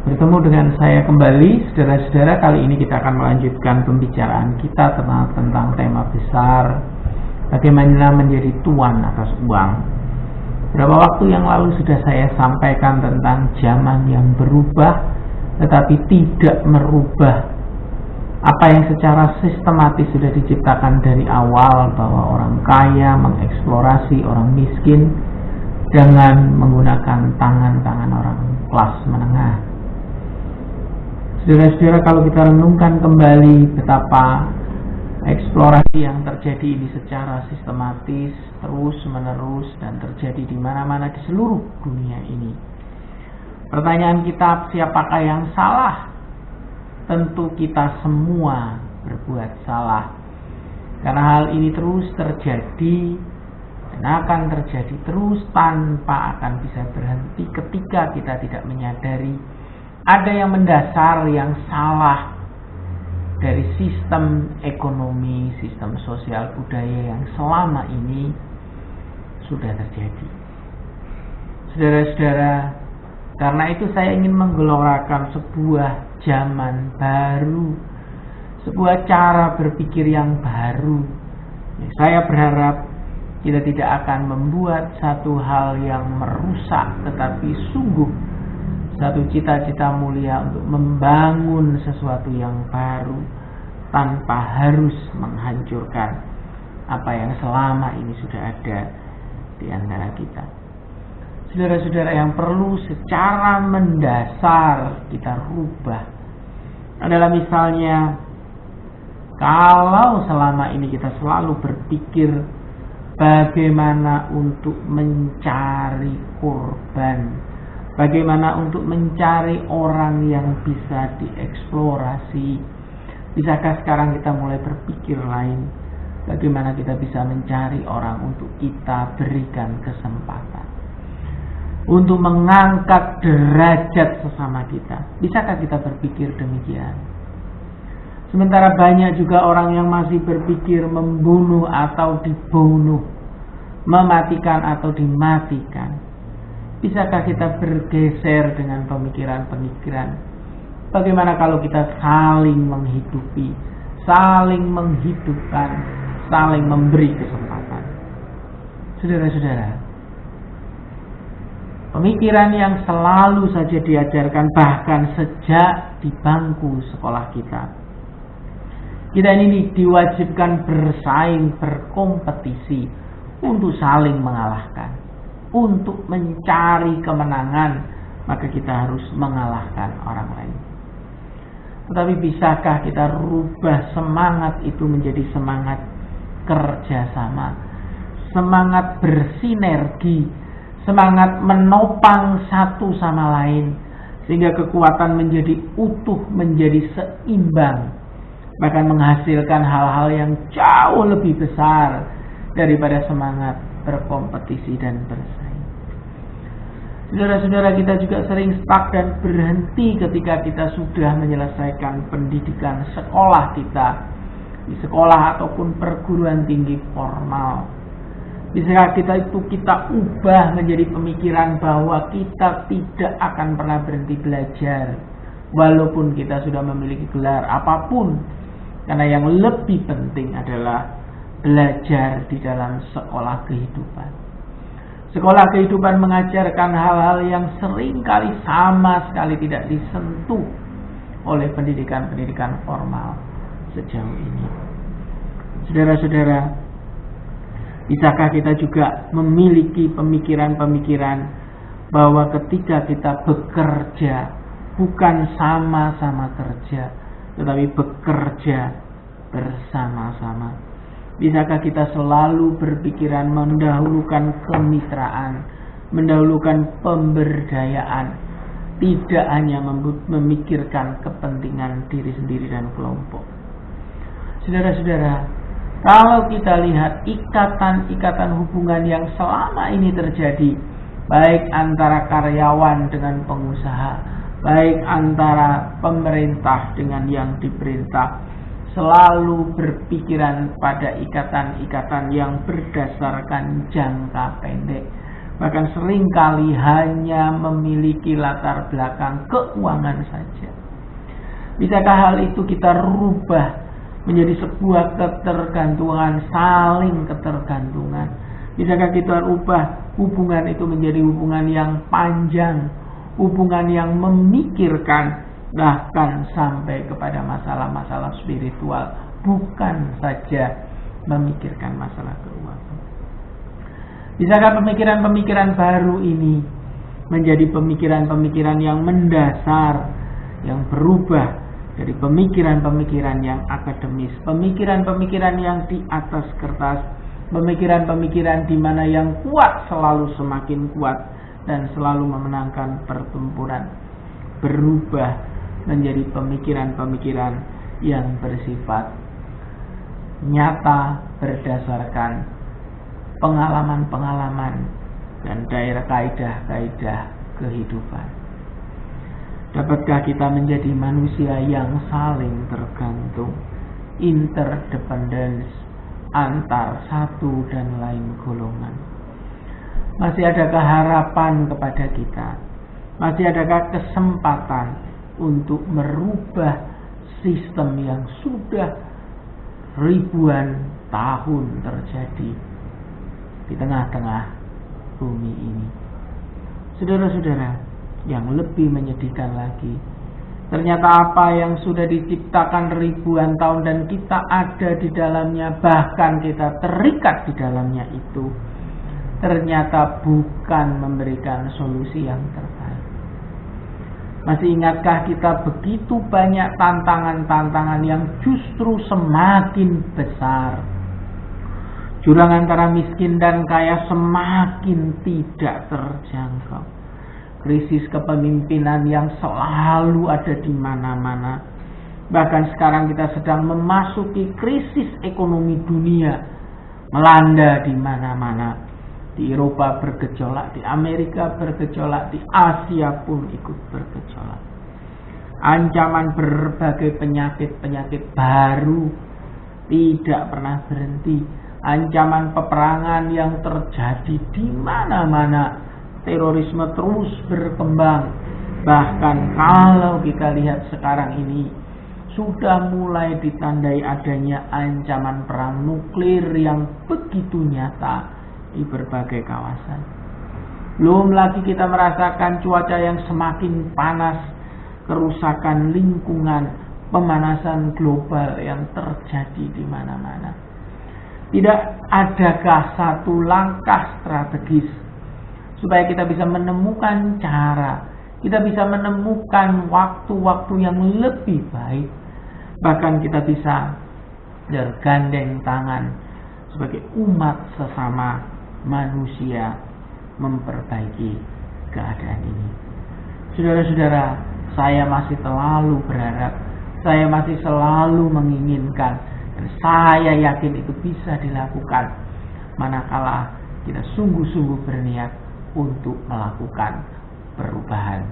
Bertemu dengan saya kembali, saudara-saudara. Kali ini kita akan melanjutkan pembicaraan kita tentang tema besar, bagaimana menjadi tuan atas uang. Beberapa waktu yang lalu sudah saya sampaikan tentang zaman yang berubah, tetapi tidak merubah apa yang secara sistematis sudah diciptakan dari awal, bahwa orang kaya mengeksplorasi orang miskin dengan menggunakan tangan-tangan orang kelas menengah. Saudara-saudara, kalau kita renungkan kembali betapa eksplorasi yang terjadi ini secara sistematis, terus-menerus, dan terjadi di mana-mana di seluruh dunia ini. Pertanyaan kita, siapakah yang salah? Tentu kita semua berbuat salah. Karena hal ini terus terjadi dan akan terjadi terus tanpa akan bisa berhenti ketika kita tidak menyadari ada yang mendasar yang salah dari sistem ekonomi, sistem sosial budaya yang selama ini sudah terjadi. Saudara-saudara, karena itu saya ingin menggelorakan sebuah zaman baru, sebuah cara berpikir yang baru. Saya berharap kita tidak akan membuat satu hal yang merusak, tetapi sungguh satu cita-cita mulia untuk membangun sesuatu yang baru tanpa harus menghancurkan apa yang selama ini sudah ada di antara kita. Saudara-saudara, yang perlu secara mendasar kita rubah adalah misalnya, kalau selama ini kita selalu berpikir bagaimana untuk mencari korban, bagaimana untuk mencari orang yang bisa dieksplorasi, bisakah sekarang kita mulai berpikir lain? Bagaimana kita bisa mencari orang untuk kita berikan kesempatan, untuk mengangkat derajat sesama kita? Bisakah kita berpikir demikian? Sementara banyak juga orang yang masih berpikir membunuh atau dibunuh, mematikan atau dimatikan. Bisakah kita bergeser dengan pemikiran-pemikiran? Bagaimana kalau kita saling menghidupi, saling menghidupkan, saling memberi kesempatan? Saudara-saudara, pemikiran yang selalu saja diajarkan bahkan sejak di bangku sekolah kita ini diwajibkan bersaing, berkompetisi untuk saling mengalahkan, untuk mencari kemenangan, maka kita harus mengalahkan orang lain. Tetapi bisakah kita rubah semangat itu menjadi semangat kerjasama, semangat bersinergi, semangat menopang satu sama lain, sehingga kekuatan menjadi utuh, menjadi seimbang, bahkan menghasilkan hal-hal yang jauh lebih besar daripada semangat berkompetisi dan bersaing. Saudara-saudara, kita juga sering stuck dan berhenti ketika kita sudah menyelesaikan pendidikan sekolah kita, di sekolah ataupun perguruan tinggi formal. Bisakah kita ubah menjadi pemikiran bahwa kita tidak akan pernah berhenti belajar, walaupun kita sudah memiliki gelar apapun, karena yang lebih penting adalah belajar di dalam sekolah kehidupan. Sekolah kehidupan mengajarkan hal-hal yang seringkali sama sekali tidak disentuh oleh pendidikan-pendidikan formal sejauh ini. Saudara-saudara, bisakah kita juga memiliki pemikiran-pemikiran bahwa ketika kita bekerja, bukan sama-sama kerja, tetapi bekerja bersama-sama? Bisakah kita selalu berpikiran mendahulukan kemitraan, mendahulukan pemberdayaan, tidak hanya memikirkan kepentingan diri sendiri dan kelompok? Saudara-saudara, kalau kita lihat ikatan-ikatan hubungan yang selama ini terjadi, baik antara karyawan dengan pengusaha, baik antara pemerintah dengan yang diperintah, selalu berpikiran pada ikatan-ikatan yang berdasarkan jangka pendek, bahkan seringkali hanya memiliki latar belakang keuangan saja. Bisakah hal itu kita rubah menjadi sebuah ketergantungan, saling ketergantungan? Bisakah kita rubah hubungan itu menjadi hubungan yang panjang, hubungan yang memikirkan, bahkan sampai kepada masalah-masalah spiritual, bukan saja memikirkan masalah keuangan? Bisakah pemikiran-pemikiran baru ini menjadi pemikiran-pemikiran yang mendasar, yang berubah dari pemikiran-pemikiran yang akademis, pemikiran-pemikiran yang di atas kertas, pemikiran-pemikiran di mana yang kuat selalu semakin kuat dan selalu memenangkan pertempuran, berubah menjadi pemikiran-pemikiran yang bersifat nyata berdasarkan pengalaman-pengalaman dan daerah kaidah-kaidah kehidupan. Dapatkah kita menjadi manusia yang saling tergantung, interdependence antar satu dan lain golongan? Masih adakah harapan kepada kita? Masih adakah kesempatan untuk merubah sistem yang sudah ribuan tahun terjadi di tengah-tengah bumi ini? Saudara-saudara, yang lebih menyedihkan lagi, ternyata apa yang sudah diciptakan ribuan tahun dan kita ada di dalamnya, bahkan kita terikat di dalamnya itu, ternyata bukan memberikan solusi yang terbaik. Masih ingatkah kita begitu banyak tantangan-tantangan yang justru semakin besar? Jurang antara miskin dan kaya semakin tidak terjangkau. Krisis kepemimpinan yang selalu ada di mana-mana. Bahkan sekarang kita sedang memasuki krisis ekonomi dunia, melanda di mana-mana. Di Eropa bergejolak, di Amerika bergejolak, di Asia pun ikut bergejolak. Ancaman berbagai penyakit-penyakit baru tidak pernah berhenti. Ancaman peperangan yang terjadi di mana-mana. Terorisme terus berkembang. Bahkan kalau kita lihat sekarang ini, sudah mulai ditandai adanya ancaman perang nuklir yang begitu nyata di berbagai kawasan. Belum lagi kita merasakan cuaca yang semakin panas, kerusakan lingkungan, pemanasan global yang terjadi di mana-mana. Tidak adakah satu langkah strategis supaya kita bisa menemukan cara, kita bisa menemukan waktu-waktu yang lebih baik, bahkan kita bisa bergandeng tangan sebagai umat sesama manusia memperbaiki keadaan ini? Saudara-saudara, saya masih selalu berharap, saya masih selalu menginginkan, dan saya yakin itu bisa dilakukan manakala kita sungguh-sungguh berniat untuk melakukan perubahan